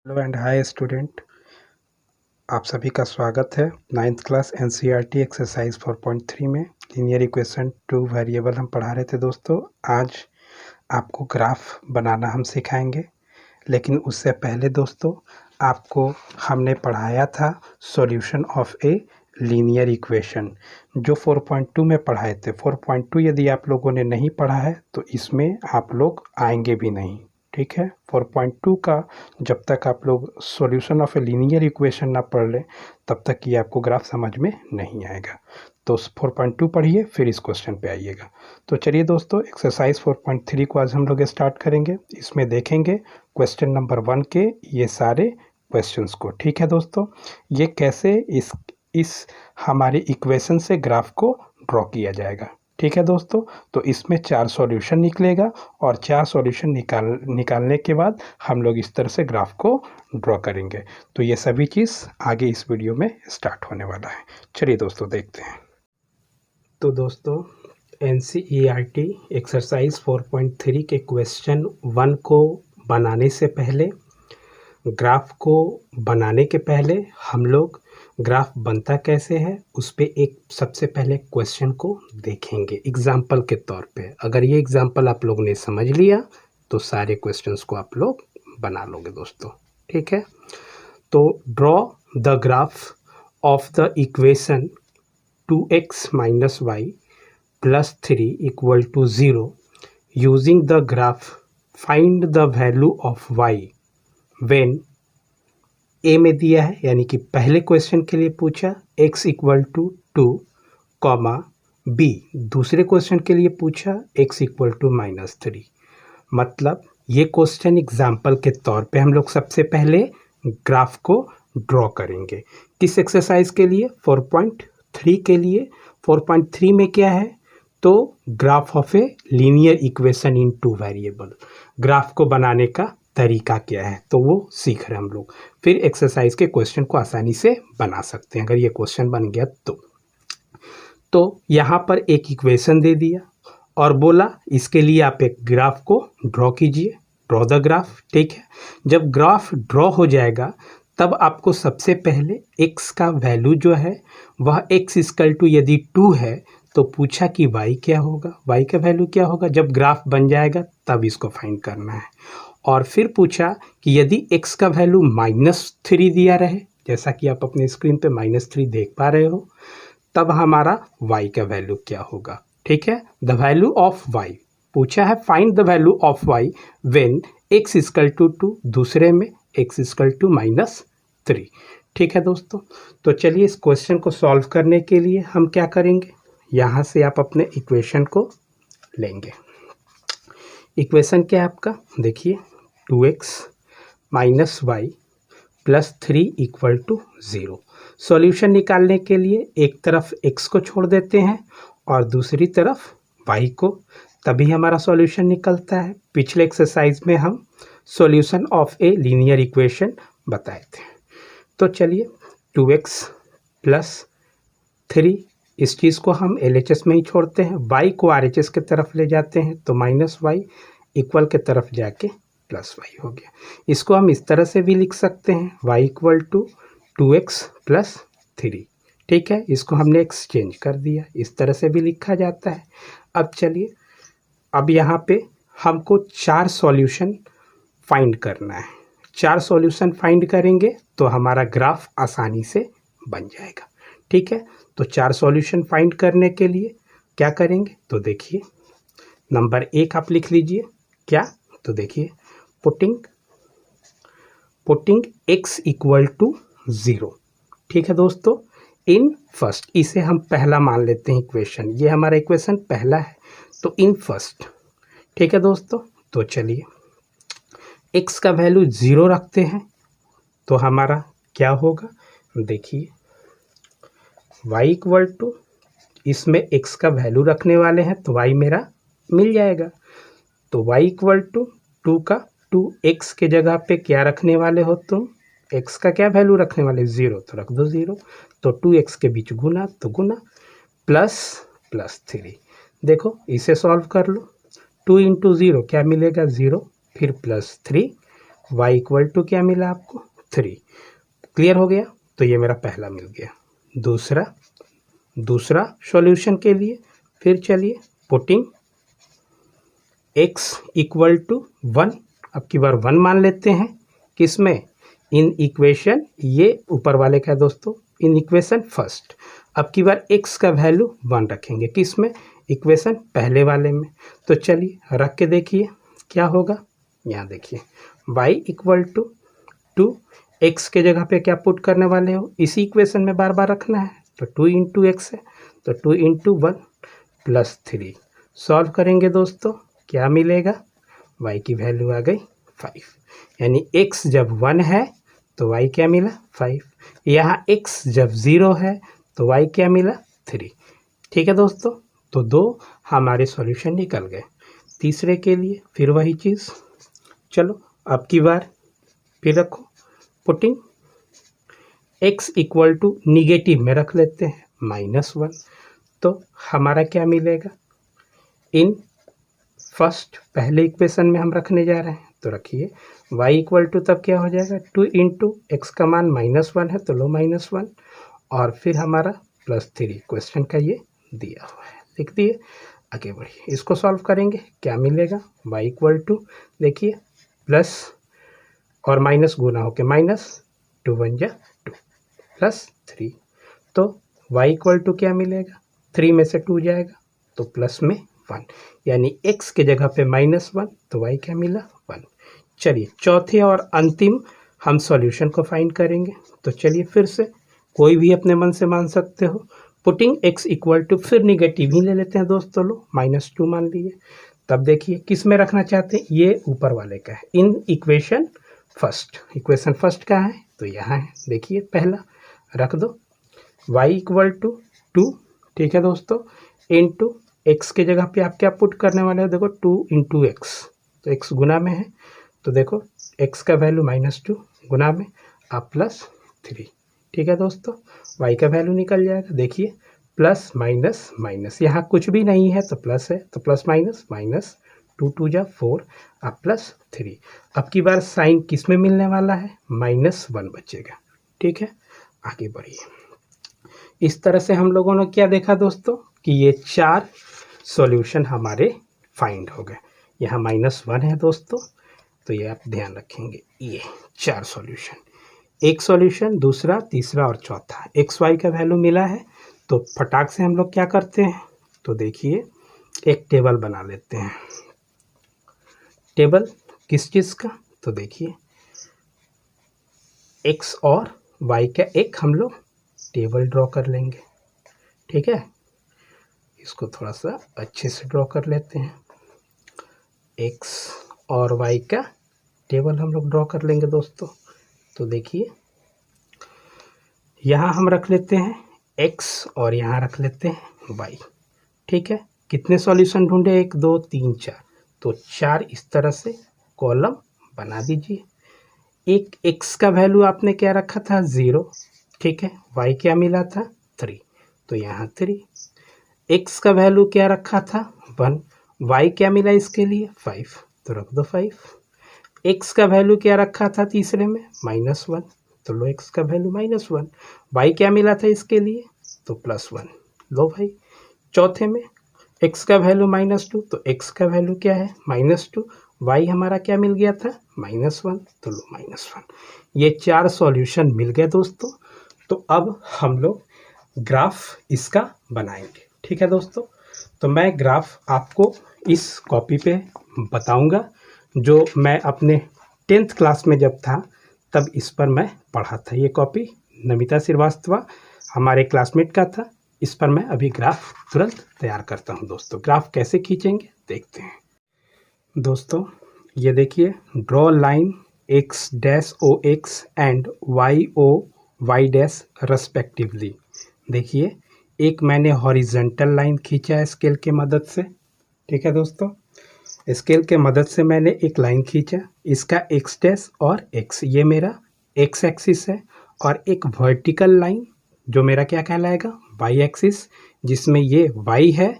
Hello and hi student, आप सभी का स्वागत है। 9th क्लास एनसीईआरटी एक्सरसाइज 4.3 में लीनियर इक्वेशन टू वेरिएबल हम पढ़ा रहे थे। दोस्तों, आज आपको ग्राफ बनाना हम सिखाएंगे, लेकिन उससे पहले दोस्तों आपको हमने पढ़ाया था solution of a linear equation जो 4.2 में पढ़ाए थे। 4.2 यदि आप लोगों ने नहीं पढ़ा है तो इसमें आप लोग आएंगे भी नहीं, ठीक है। 4.2 का जब तक आप लोग solution of a linear equation ना पढ़ लें तब तक ये आपको ग्राफ समझ में नहीं आएगा। तो 4.2 पढ़िए, फिर इस क्वेश्चन पे आइएगा। तो चलिए दोस्तों, एक्सरसाइज 4.3 को आज हम लोग स्टार्ट करेंगे। इसमें देखेंगे क्वेश्चन नंबर 1 के ये सारे क्वेश्चंस को, ठीक है दोस्तों। ये कैसे इस हमारे इक्वेशन से ग्राफ को ड्रॉ किया जाएगा, ठीक है दोस्तों। तो इसमें 4 सॉल्यूशन निकलेगा और 4 सॉल्यूशन निकालने के बाद हम लोग इस तरह से ग्राफ को ड्रॉ करेंगे। तो ये सभी चीज़ आगे इस वीडियो में स्टार्ट होने वाला है। चलिए दोस्तों देखते हैं। तो दोस्तों, एनसीईआरटी एक्सरसाइज 4.3 के क्वेश्चन 1 को बनाने से पहले, ग्राफ को बनाने के पहले हम लोग ग्राफ बनता कैसे है उस पे एक सबसे पहले क्वेश्चन को देखेंगे एग्जाम्पल के तौर पे। अगर ये एग्जाम्पल आप लोग ने समझ लिया तो सारे क्वेश्चंस को आप लोग बना लोगे दोस्तों, ठीक है। तो draw the graph of the equation 2x minus y plus 3 equal to 0 using the graph find the value of y when a में दिया है, यानी कि पहले क्वेश्चन के लिए पूछा x equal to 2 comma b, दूसरे क्वेश्चन के लिए पूछा x इक्वल टू -3। मतलब ये क्वेश्चन एग्जाम्पल के तौर पे हम लोग सबसे पहले ग्राफ को ड्रॉ करेंगे। किस एक्सरसाइज के लिए? 4.3 के लिए। 4.3 में क्या है? तो graph of a linear equation in two variable, graph को बनाने का तरीका क्या है तो वो सीख रहे हम लोग। फिर एक्सरसाइज के क्वेश्चन को आसानी से बना सकते हैं अगर ये क्वेश्चन बन गया तो यहाँ पर एक इक्वेशन दे दिया और बोला इसके लिए आप एक ग्राफ को ड्रॉ कीजिए, ड्रॉ द ग्राफ, ठीक है। जब ग्राफ ड्रॉ हो जाएगा तब आपको सबसे पहले x का वैल्यू जो है वह x इक्वल टू यदि 2 है तो पूछा कि y क्या होगा, y का वैल्यू क्या होगा। जब ग्राफ बन जाएगा तब इसको फाइंड करना है। और फिर पूछा कि यदि x का वैल्यू -3 दिया रहे, जैसा कि आप अपने स्क्रीन पे -3 देख पा रहे हो, तब हमारा y का वैल्यू क्या होगा, ठीक है। द वैल्यू ऑफ y पूछा है, find the value of y when x equal to 2, दूसरे में x इक्वल टू -3, ठीक है दोस्तों। तो चलिए इस क्वेश्चन को सॉल्व करने के लिए हम क्या करेंगे, यहाँ से आप अपने इक्वेशन को लेंगे। इक्वेशन क्या है आपका, देखिए 2x minus y plus 3 equal to 0। Solution निकालने के लिए एक तरफ x को छोड़ देते हैं और दूसरी तरफ y को, तभी हमारा सॉल्यूशन निकलता है। पिछले एक्सरसाइज में हम solution of a linear equation बताए थे। तो चलिए 2x प्लस 3, इस चीज़ को हम LHS में ही छोड़ते हैं, y को RHS के तरफ ले जाते हैं तो माइनस वाई इक्वल के तरफ जाके प्लस वाई हो गया। इसको हम इस तरह से भी लिख सकते हैं y equal to 2x plus 3, ठीक है। इसको हमने एक्सचेंज कर दिया, इस तरह से भी लिखा जाता है। अब चलिए, अब यहाँ पे हमको 4 सॉल्यूशन फाइंड करना है। 4 सॉल्यूशन फाइंड करेंगे तो हमारा ग्राफ आसानी से बन जाएगा, ठीक है। तो 4 सॉल्यूशन फाइंड करने के लिए क्या करेंगे तो देखिए, नंबर 1 आप लिख लीजिए क्या, तो देखिए पुटिंग x इक्वल टू 0, ठीक है दोस्तों, इन फर्स्ट, इसे हम पहला मान लेते हैं इक्वेशन, ये हमारा इक्वेशन पहला है तो इन फर्स्ट, ठीक है दोस्तों। तो चलिए x का वैल्यू 0 रखते हैं तो हमारा क्या होगा, देखिए y इक्वल टू, इसमें x का वैल्यू रखने वाले हैं तो y मेरा मिल जाएगा। तो y इक्वल टू 2 का 2x के जगह पे क्या रखने वाले हो तुम, x का क्या वैल्यू रखने वाले, 0, तो रख दो 0। तो 2x के बीच गुना, तो गुना प्लस 3, देखो इसे सॉल्व कर लो। 2 इंटू 0 क्या मिलेगा, 0, फिर प्लस 3 y इक्वल टू क्या मिला आपको 3। क्लियर हो गया। तो ये मेरा पहला मिल गया। दूसरा सॉल्यूशन के लिए फिर चलिए पुटिंग x इक्वल टू 1, अब की बार 1 मान लेते हैं किसमें, इन इक्वेशन, ये ऊपर वाले का है दोस्तों, इन इक्वेशन फर्स्ट। अब की बार x का वैल्यू 1 रखेंगे किसमें, इक्वेशन पहले वाले में। तो चलिए रख के देखिए क्या होगा। यहाँ देखिए y इक्वल टू 2, x के जगह पे क्या पुट करने वाले हो, इसी इक्वेशन में बार बार रखना है। तो 2 इंटू एक्स है, तो 2 इंटू 1 प्लस 3। सॉल्व करेंगे दोस्तों, क्या मिलेगा, y की वैल्यू आ गई 5। यानी x जब 1 है तो y क्या मिला 5। यहाँ x जब 0 है तो y क्या मिला 3। ठीक है दोस्तों, तो 2 हमारे सॉल्यूशन निकल गए। तीसरे के लिए फिर वही चीज़, चलो अब की बार फिर रखो putting x equal to negative में रख लेते हैं -1। तो हमारा क्या मिलेगा, इन फर्स्ट पहले इक्वेशन में हम रखने जा रहे हैं। तो रखिए y इक्वल टू तब क्या हो जाएगा 2 इंटू एक्स का मान -1 है तो लो -1 और फिर हमारा +3 क्वेश्चन का ये दिया हुआ है, लिख दिए। आगे बढ़िए, इसको सॉल्व करेंगे, क्या मिलेगा, y इक्वल टू देखिए प्लस और माइनस गुना होके -2 × 2 +3। तो y इक्वल टू क्या मिलेगा, 3 में से 2 जाएगा तो प्लस में 1, यानी x के जगह पे -1 तो y क्या मिला 1। चलिए चौथे और अंतिम हम सॉल्यूशन को फाइंड करेंगे। तो चलिए फिर से कोई भी अपने मन से मान सकते हो। पुटिंग x इक्वल टू फिर निगेटिव ही ले लेते हैं दोस्तों, लो -2 मान लिए। तब देखिए किस में रखना चाहते हैं, ये ऊपर वाले का है, in equation first. Equation first का है तो यहाँ है, देखिए पहला रख दो y इक्वल टू 2, ठीक है दोस्तों, इंटू एक्स के जगह पे आप क्या पुट करने वाले हो, देखो 2 इंटू एक्स, तो x गुना में है तो देखो x का वैल्यू -2 गुना में आप +3। ठीक है दोस्तों, y का वैल्यू निकल जाएगा, देखिए प्लस माइनस माइनस, यहाँ कुछ भी नहीं है तो प्लस है, तो प्लस माइनस माइनस, 2 2 जा 4 अब +3। अब की बार साइन किस में मिलने वाला है, -1 बचेगा। ठीक है, आगे बढ़िए। इस तरह से हम लोगों ने क्या देखा दोस्तों कि ये 4 सॉल्यूशन हमारे फाइंड हो गए। यहाँ -1 है दोस्तों, तो ये आप ध्यान रखेंगे, ये 4 सॉल्यूशन, एक सॉल्यूशन, दूसरा, तीसरा और चौथा। एक्स वाई का वैल्यू मिला है तो फटाक से हम लोग क्या करते हैं, तो देखिए एक टेबल बना लेते हैं। टेबल किस चीज़ का, तो देखिए एक्स और वाई का एक हम लोग टेबल ड्रॉ कर लेंगे। ठीक है, इसको थोड़ा सा अच्छे से ड्रॉ कर लेते हैं। एक्स और वाई का टेबल हम लोग ड्रॉ कर लेंगे दोस्तों। तो देखिए यहाँ हम रख लेते हैं एक्स और यहाँ रख लेते हैं वाई। ठीक है, कितने सॉल्यूशन ढूंढे, 1 2 3 4, तो 4 इस तरह से कॉलम बना दीजिए। एक एक्स का वैल्यू आपने क्या रखा था 0, ठीक है, वाई क्या मिला था 3, तो यहाँ 3। एक्स का वैल्यू क्या रखा था 1, वाई क्या मिला इसके लिए 5, तो रख दो 5। एक्स का वैल्यू क्या रखा था तीसरे में -1, तो लो एक्स का वैल्यू -1, वाई क्या मिला था इसके लिए तो +1, लो भाई। चौथे में एक्स का वैल्यू -2, तो एक्स का वैल्यू क्या है -2, वाई हमारा क्या मिल गया था -1, तो लो -1। ये 4 सॉल्यूशन मिल गए दोस्तों। तो अब हम लोग ग्राफ इसका बनाएंगे। ठीक है दोस्तों, तो मैं ग्राफ आपको इस कॉपी पे बताऊंगा, जो मैं अपने 10th क्लास में जब था तब इस पर मैं पढ़ा था। ये कॉपी नमिता श्रीवास्तव हमारे क्लासमेट का था। इस पर मैं अभी ग्राफ तुरंत तैयार करता हूँ दोस्तों। ग्राफ कैसे खींचेंगे देखते हैं दोस्तों। ये देखिए, draw line x dash O X and y O Y dash respectively. देखिए एक मैंने हॉरिजेंटल लाइन खींचा है स्केल के मदद से। ठीक है दोस्तों, स्केल के मदद से मैंने एक लाइन खींचा, इसका x डैश और x, ये मेरा x एक्सिस है, और एक वर्टिकल लाइन जो मेरा क्या कहलाएगा y एक्सिस, जिसमें ये y है,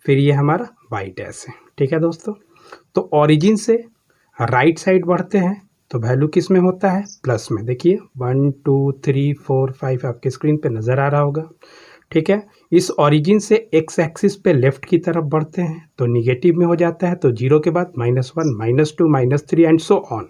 फिर ये हमारा y डैश है। ठीक है दोस्तों, तो ओरिजिन से राइट साइड बढ़ते हैं तो वैल्यू किस में होता है, प्लस में। देखिए 1 2 3 4 5 आपके स्क्रीन पे नज़र आ रहा होगा। ठीक है, इस ओरिजिन से एक्स एक्सिस पे लेफ्ट की तरफ बढ़ते हैं तो निगेटिव में हो जाता है, तो 0 के बाद -1 -2 -3 एंड सो ऑन।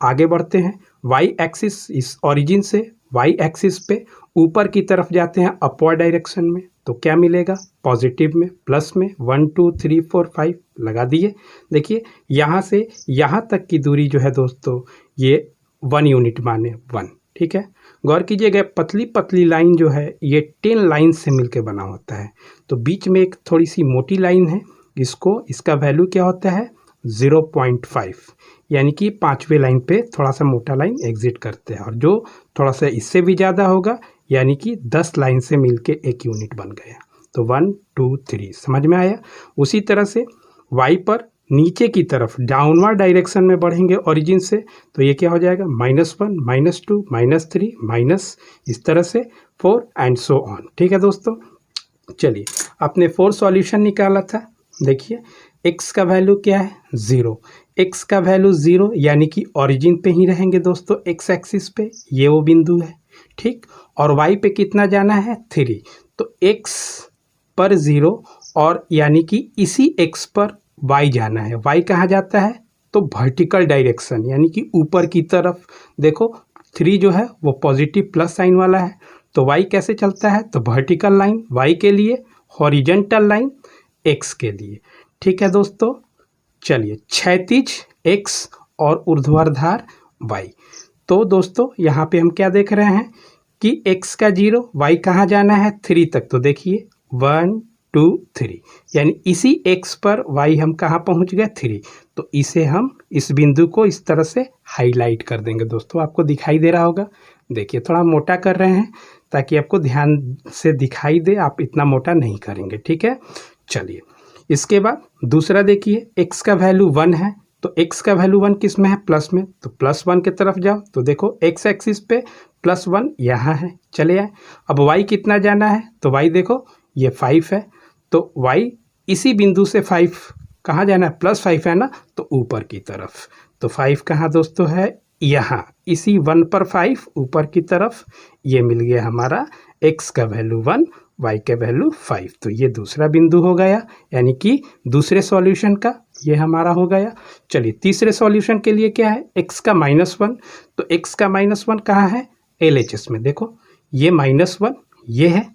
आगे बढ़ते हैं, वाई एक्सिस, इस ओरिजिन से वाई एक्सिस पे ऊपर की तरफ जाते हैं अपवर्ड डायरेक्शन में, तो क्या मिलेगा, पॉजिटिव में, प्लस में। 1 2 3 4 5 लगा दिए। देखिए यहाँ से यहाँ तक की दूरी जो है दोस्तों, ये 1 यूनिट माने 1। ठीक है, गौर कीजिएगा पतली पतली लाइन जो है ये 10 लाइन से मिलकर बना होता है, तो बीच में एक थोड़ी सी मोटी लाइन है, इसका वैल्यू क्या होता है 0.5, यानी कि 5वें लाइन पे थोड़ा सा मोटा लाइन एग्जिट करते हैं, और जो थोड़ा सा इससे भी ज़्यादा होगा यानी कि 10 लाइन से मिलके एक यूनिट बन गया। तो 1 2 3 समझ में आया। उसी तरह से y पर नीचे की तरफ डाउनवर्ड डायरेक्शन में बढ़ेंगे ओरिजिन से, तो ये क्या हो जाएगा -1 -2 -3 माइनस इस तरह से 4 एंड सो ऑन। ठीक है दोस्तों, चलिए आपने 4 सॉल्यूशन निकाला था। देखिए x का वैल्यू क्या है 0, x का वैल्यू 0 यानी कि ओरिजिन पे ही रहेंगे दोस्तों, x एक्सिस पे ये वो बिंदु है। ठीक, और y पे कितना जाना है 3, तो x पर 0 और यानी कि इसी x पर y जाना है। y कहाँ जाता है, तो वर्टिकल डायरेक्शन यानी कि ऊपर की तरफ। देखो 3 जो है वो पॉजिटिव प्लस साइन वाला है, तो y कैसे चलता है, तो वर्टिकल लाइन y के लिए, हॉरिजेंटल लाइन x के लिए। ठीक है दोस्तों, चलिए क्षैतिज x और ऊर्ध्वाधर y। तो दोस्तों यहाँ पे हम क्या देख रहे हैं कि x का 0, y कहाँ जाना है 3 तक, तो देखिए 1 2 3 यानी इसी x पर y हम कहाँ पहुँच गए 3, तो इसे हम इस बिंदु को इस तरह से हाईलाइट कर देंगे। दोस्तों आपको दिखाई दे रहा होगा, देखिए थोड़ा मोटा कर रहे हैं ताकि आपको ध्यान से दिखाई दे, आप इतना मोटा नहीं करेंगे। ठीक है, चलिए इसके बाद दूसरा देखिए, x का वैल्यू 1 है, तो x का वैल्यू 1 किस में है, प्लस में, तो +1 की तरफ जाओ, तो देखो x एक्सिस पे +1 यहाँ है, चले आए। अब y कितना जाना है, तो y देखो ये 5 है, तो y इसी बिंदु से 5 कहाँ जाना है, +5 है ना, तो ऊपर की तरफ। तो 5 कहाँ दोस्तों है, यहाँ इसी 1 पर 5 ऊपर की तरफ, ये मिल गया हमारा x का वैल्यू 1, y का वैल्यू 5। तो ये दूसरा बिंदु हो गया, यानी कि दूसरे सॉल्यूशन का ये हमारा हो गया। चलिए तीसरे सॉल्यूशन के लिए क्या है, x का -1, तो x का -1 कहाँ है, LHS में। देखो ये -1 ये है,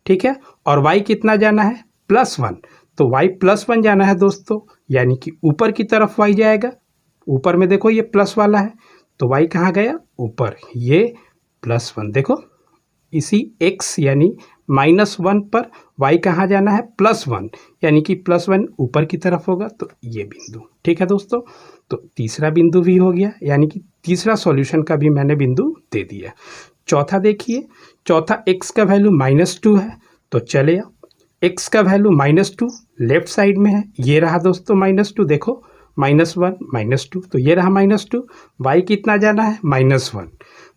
ठीक है, और y कितना जाना है +1, तो y +1 जाना है दोस्तों, यानी कि ऊपर की तरफ y जाएगा। ऊपर में देखो ये प्लस वाला है, तो y कहाँ गया ऊपर, ये +1। देखो इसी x यानी -1 पर y कहाँ जाना है +1, यानी कि +1 ऊपर की तरफ होगा, तो ये बिंदु। ठीक है दोस्तों, तो तीसरा बिंदु भी हो गया, यानी कि तीसरा सॉल्यूशन का भी मैंने बिंदु दे दिया। चौथा देखिए, चौथा x का वैल्यू -2 है, तो चले आओ, x का वैल्यू -2 लेफ्ट साइड में है, ये रहा दोस्तों -2, देखो -1 -2, तो ये रहा -2। y कितना जाना है -1,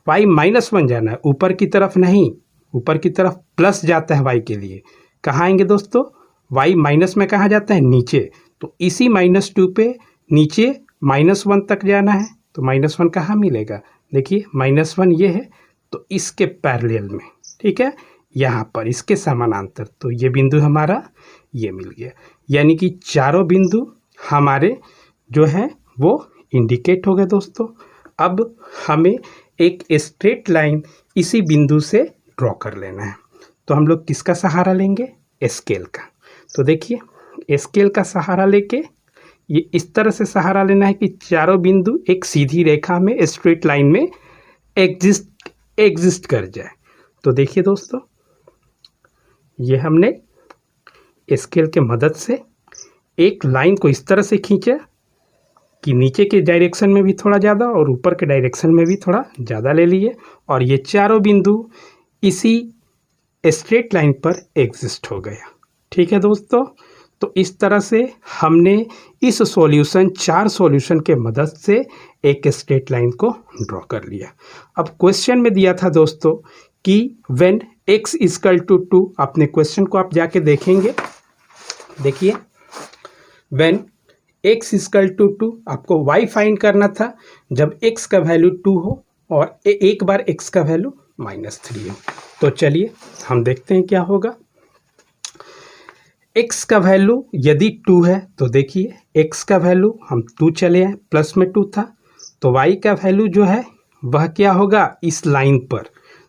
y -1 जाना है, ऊपर की तरफ नहीं, ऊपर की तरफ प्लस जाता है y के लिए। कहाँ आएंगे दोस्तों, y माइनस में कहाँ जाता है, नीचे, तो इसी -2 पे नीचे -1 तक जाना है, तो -1 कहाँ मिलेगा, देखिए -1 ये है, तो इसके पैरेलल में, ठीक है, यहाँ पर इसके समानांतर, तो ये बिंदु हमारा ये मिल गया। यानी कि चारों बिंदु हमारे जो है वो इंडिकेट हो गए दोस्तों। अब हमें एक स्ट्रेट लाइन इसी बिंदु से ड्रॉ कर लेना है, तो हम लोग किसका सहारा लेंगे, स्केल का। तो देखिए स्केल का सहारा लेके ये इस तरह से सहारा लेना है कि चारों बिंदु एक सीधी रेखा में स्ट्रेट लाइन में एग्जिस्ट कर जाए। तो देखिए दोस्तों, ये हमने स्केल के मदद से एक लाइन को इस तरह से खींचा कि नीचे के डायरेक्शन में भी थोड़ा ज़्यादा और ऊपर के डायरेक्शन में भी थोड़ा ज़्यादा ले लिए, और ये चारों बिंदु इसी स्ट्रेट लाइन पर एग्जिस्ट हो गया। ठीक है दोस्तों, तो इस तरह से हमने इस सॉल्यूशन 4 सॉल्यूशन के मदद से एक स्ट्रेट लाइन को ड्रॉ कर लिया। अब क्वेश्चन में दिया था दोस्तों कि व्हेन x = 2, अपने क्वेश्चन को आप जाके देखेंगे, देखिए व्हेन x = 2 आपको y फाइंड करना था, जब x का वैल्यू 2 हो और एक बार x का वैल्यू -3 हो। तो चलिए हम देखते हैं क्या होगा। x का वैल्यू यदि 2 है तो देखिए x का वैल्यू हम 2 चले आए, प्लस में 2 था, तो y का वैल्यू जो है वह क्या होगा इस लाइन पर।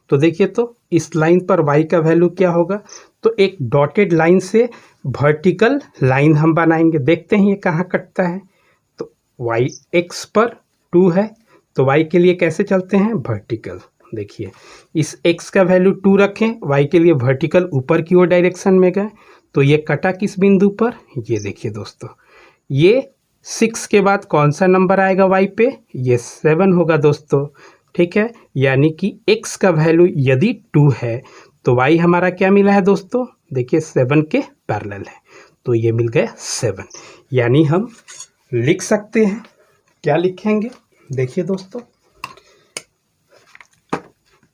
तो देखिए तो इस लाइन पर y का वैल्यू क्या होगा, तो एक डॉटेड लाइन से वर्टिकल लाइन हम बनाएंगे। देखते हैं ये कहाँ कटता है। तो y x पर 2 है तो y के लिए कैसे चलते हैं वर्टिकल। देखिए इस x का वैल्यू 2 रखें, y के लिए वर्टिकल ऊपर की ओर डायरेक्शन में गए, तो ये कटा किस बिंदु पर, ये देखिए दोस्तों, ये 6 के बाद कौन सा नंबर आएगा y पे, ये 7 होगा दोस्तों। ठीक है, यानी कि x का वैल्यू यदि 2 है तो y हमारा क्या मिला है दोस्तों, देखिए 7 के पैरेलल है, तो ये मिल गया 7। यानी हम लिख सकते हैं, क्या लिखेंगे, देखिए दोस्तों,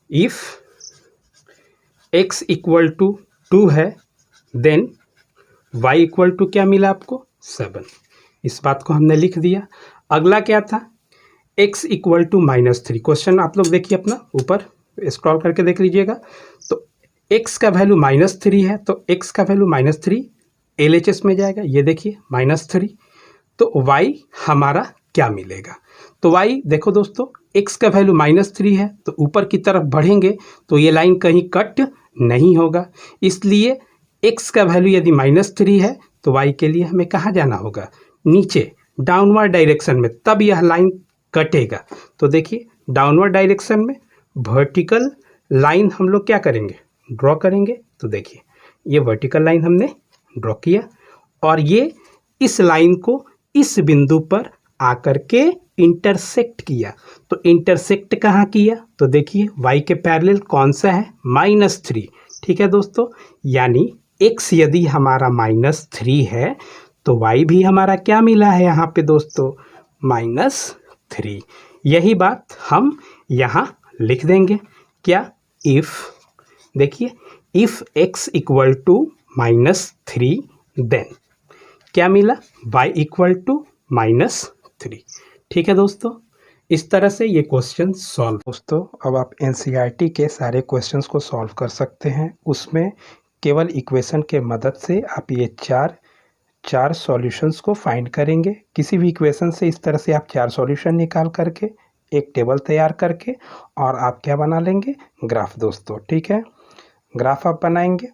इफ x इक्वल टू 2 है देन y इक्वल टू क्या मिला आपको 7। इस बात को हमने लिख दिया। अगला क्या था, x इक्वल टू -3। क्वेश्चन आप लोग देखिए अपना ऊपर स्क्रॉल करके देख लीजिएगा। तो x का वैल्यू -3 है तो x का वैल्यू -3 LHS में जाएगा, ये देखिए -3। तो y हमारा क्या मिलेगा, तो y देखो दोस्तों x का वैल्यू -3 है तो ऊपर की तरफ बढ़ेंगे तो ये लाइन कहीं कट नहीं होगा, इसलिए x का वैल्यू यदि -3 है तो y के लिए हमें कहाँ जाना होगा, नीचे डाउनवर्ड डायरेक्शन में, तब यह लाइन कटेगा। तो देखिए डाउनवर्ड डायरेक्शन में वर्टिकल लाइन हम लोग क्या करेंगे, ड्रॉ करेंगे। तो देखिए ये वर्टिकल लाइन हमने ड्रॉ किया और ये इस लाइन को इस बिंदु पर आकर के इंटरसेक्ट किया। तो इंटरसेक्ट कहाँ किया, तो देखिए y के पैरेलल कौन सा है, -3। ठीक है दोस्तों, यानी x यदि हमारा -3 है तो y भी हमारा क्या मिला है यहाँ पे दोस्तों, -3। यही बात हम यहाँ लिख देंगे, क्या, इफ, देखिए if x equal to -3 then क्या मिला, y इक्वल टू -3। ठीक है दोस्तों, इस तरह से ये क्वेश्चन सॉल्व। दोस्तों अब आप NCERT के सारे क्वेश्चंस को सॉल्व कर सकते हैं। उसमें केवल इक्वेशन के मदद से आप ये चार सॉल्यूशंस को फाइंड करेंगे। किसी भी इक्वेशन से इस तरह से आप 4 सॉल्यूशन निकाल करके एक टेबल तैयार करके और आप क्या बना लेंगे, ग्राफ दोस्तों। ठीक है, ग्राफ आप बनाएंगे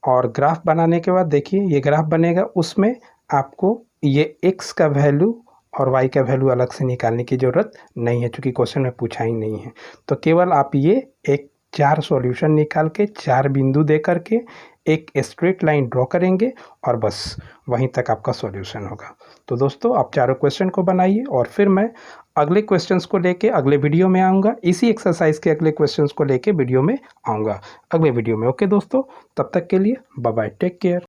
और ग्राफ बनाने के बाद देखिए ये ग्राफ बनेगा, उसमें आपको ये x का वैल्यू और y का वैल्यू अलग से निकालने की ज़रूरत नहीं है, क्योंकि क्वेश्चन में पूछा ही नहीं है। तो केवल आप ये एक 4 सॉल्यूशन निकाल के 4 बिंदु दे करके एक स्ट्रेट लाइन ड्रॉ करेंगे और बस वहीं तक आपका सॉल्यूशन होगा। तो दोस्तों आप चारों क्वेश्चन को बनाइए और फिर मैं अगले क्वेश्चंस को लेके अगले वीडियो में आऊँगा। इसी एक्सरसाइज के अगले क्वेश्चंस को लेके वीडियो में आऊँगा अगले वीडियो में। ओके दोस्तों, तब तक के लिए बाय बाय, टेक केयर।